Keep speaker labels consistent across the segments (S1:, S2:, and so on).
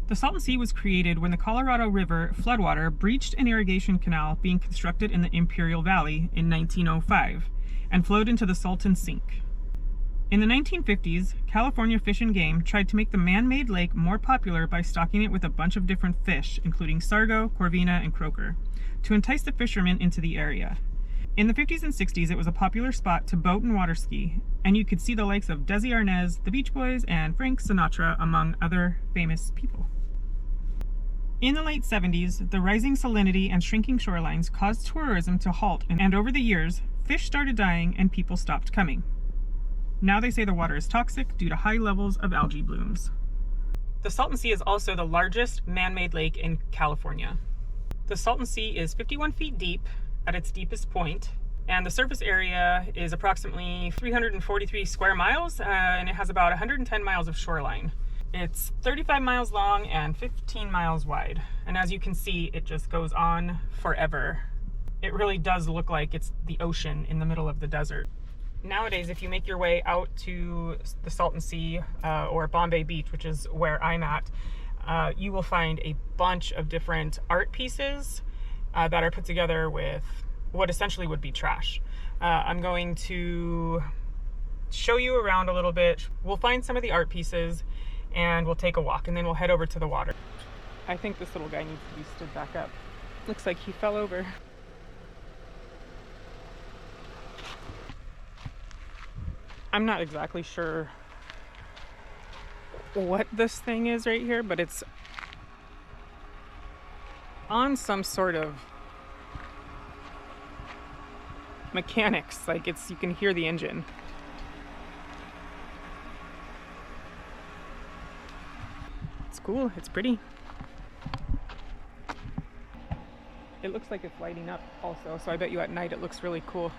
S1: The Salton Sea was created when the Colorado River floodwater breached an irrigation canal being constructed in the Imperial Valley in 1905 and flowed into the Salton Sink. In the 1950s, California Fish and Game tried to make the man-made lake more popular by stocking it with a bunch of different fish, including sargo, corvina, and croaker, to entice the fishermen into the area. In the 50s and 60s, it was a popular spot to boat and water ski, and you could see the likes of Desi Arnaz, the Beach Boys, and Frank Sinatra, among other famous people. In the late 70s, the rising salinity and shrinking shorelines caused tourism to halt, and over the years, fish started dying and people stopped coming. Now they say the water is toxic due to high levels of algae blooms. The Salton Sea is also the largest man-made lake in California. The Salton Sea is 51 feet deep at its deepest point, and the surface area is approximately 343 square miles, and it has about 110 miles of shoreline. It's 35 miles long and 15 miles wide. And as you can see, it just goes on forever. It really does look like it's the ocean in the middle of the desert. Nowadays, if you make your way out to the Salton Sea or Bombay Beach, which is where I'm at, you will find a bunch of different art pieces that are put together with what essentially would be trash. I'm going to show you around a little bit. We'll find some of the art pieces and we'll take a walk, and then we'll head over to the water. I think this little guy needs to be stood back up. Looks like he fell over. I'm not exactly sure what this thing is right here, but it's on some sort of mechanics, like you can hear the engine. It's cool, it's pretty. It looks like it's lighting up also, so I bet you at night it looks really cool.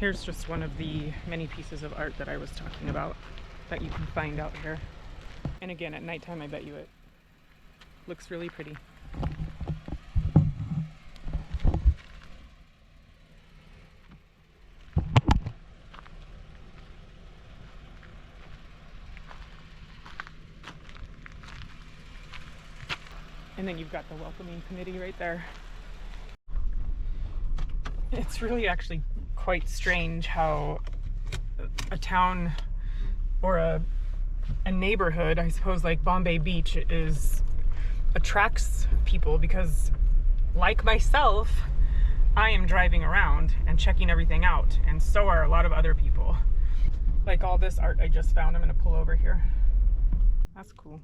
S1: Here's just one of the many pieces of art that I was talking about that you can find out here. And again, at nighttime, I bet you it looks really pretty. And then you've got the welcoming committee right there. It's really actually quite strange how a town or a neighborhood, I suppose, like Bombay Beach attracts people, because like myself, I am driving around and checking everything out, and so are a lot of other people. Like all this art I just found. I'm going to pull over here. That's cool.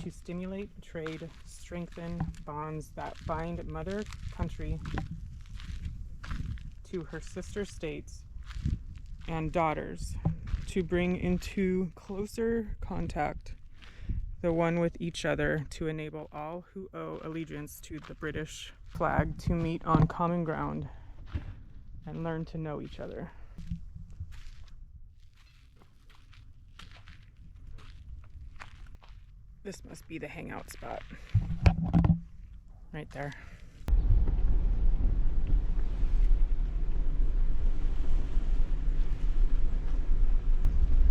S1: To stimulate trade, strengthen bonds that bind mother country to her sister states and daughters, to bring into closer contact the one with each other, to enable all who owe allegiance to the British flag to meet on common ground and learn to know each other. This must be the hangout spot. Right there.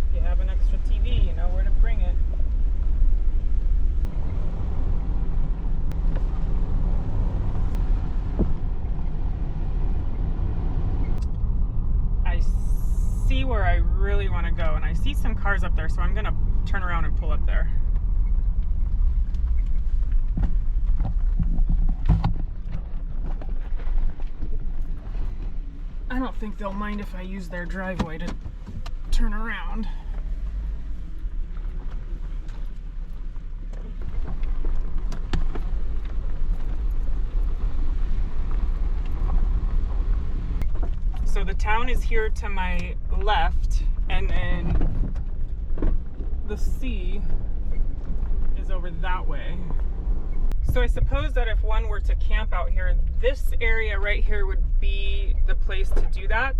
S1: If you have an extra TV, you know where to bring it. I see where I really want to go, and I see some cars up there, so I'm gonna turn around and pull up there. I don't think they'll mind if I use their driveway to turn around. So the town is here to my left, and then the sea is over that way. So I suppose that if one were to camp out here, this area right here would be the place to do that.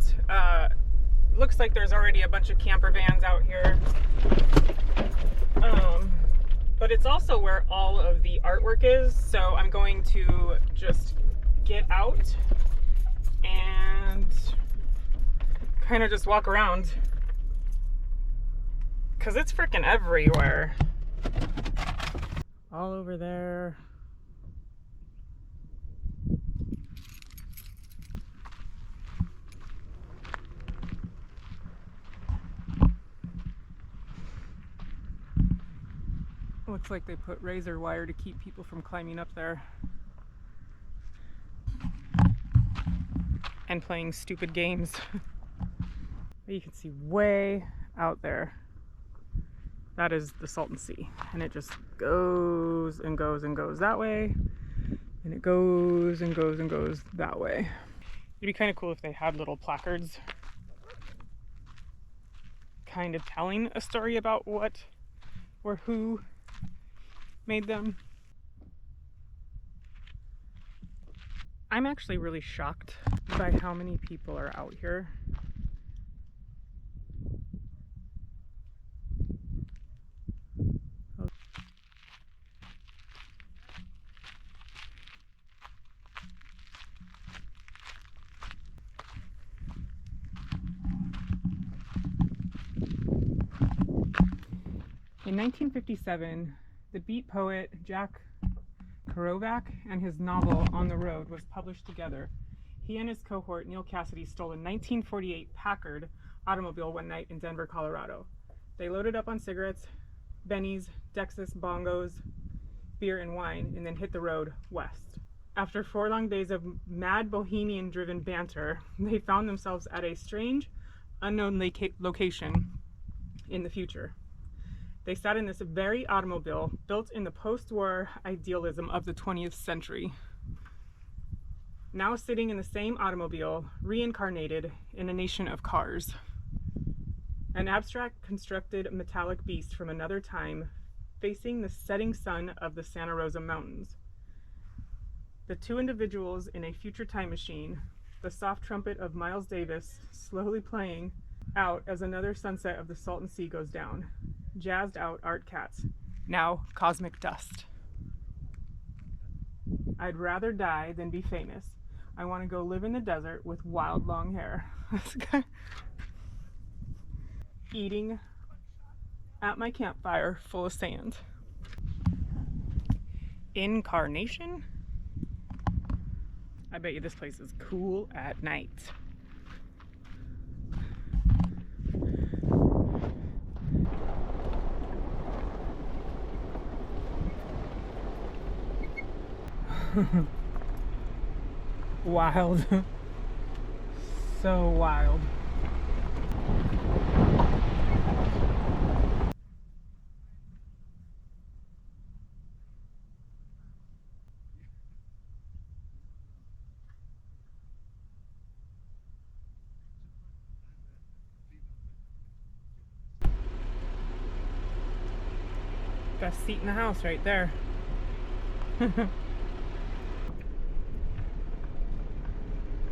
S1: Looks like there's already a bunch of camper vans out here. it's also where all of the artwork is. So I'm going to just get out and kind of just walk around because it's freaking everywhere. All over there. Looks like they put razor wire to keep people from climbing up there and playing stupid games. You can see way out there. That is the Salton Sea, and it just goes and goes and goes that way, and it goes and goes and goes that way. It'd be kind of cool if they had little placards kind of telling a story about what or who made them. I'm actually really shocked by how many people are out here. In 1957, the beat poet Jack Kerouac and his novel On the Road was published together. He and his cohort Neil Cassidy stole a 1948 Packard automobile one night in Denver, Colorado. They loaded up on cigarettes, bennies, Dexys, bongos, beer, and wine, and then hit the road west. After 4 long days of mad bohemian-driven banter, they found themselves at a strange, unknown location in the future. They sat in this very automobile built in the post-war idealism of the 20th century. Now sitting in the same automobile, reincarnated in a nation of cars. An abstract constructed metallic beast from another time, facing the setting sun of the Santa Rosa Mountains. The two individuals in a future time machine, the soft trumpet of Miles Davis slowly playing out as another sunset of the Salton Sea goes down. Jazzed out art cats, now cosmic dust. I'd rather die than be famous. I want to go live in the desert with wild long hair. Eating at my campfire full of sand. Incarnation? I bet you this place is cool at night. Wild. So wild. Best seat in the house right there.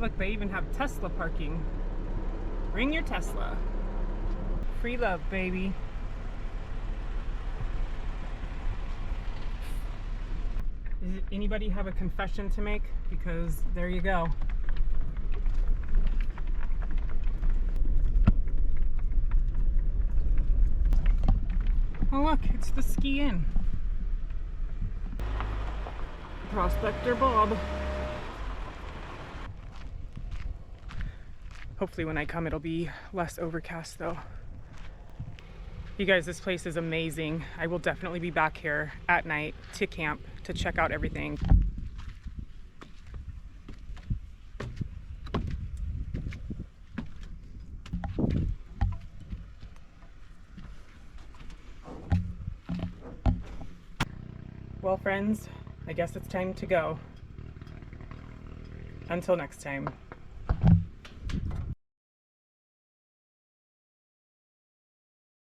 S1: Look, they even have Tesla parking. Bring your Tesla. Free love, baby. Does anybody have a confession to make? Because there you go. Oh look, it's the Ski Inn. Prospector Bob. Hopefully when I come it'll be less overcast though. You guys, this place is amazing. I will definitely be back here at night to camp to check out everything. Well, friends, I guess it's time to go. Until next time.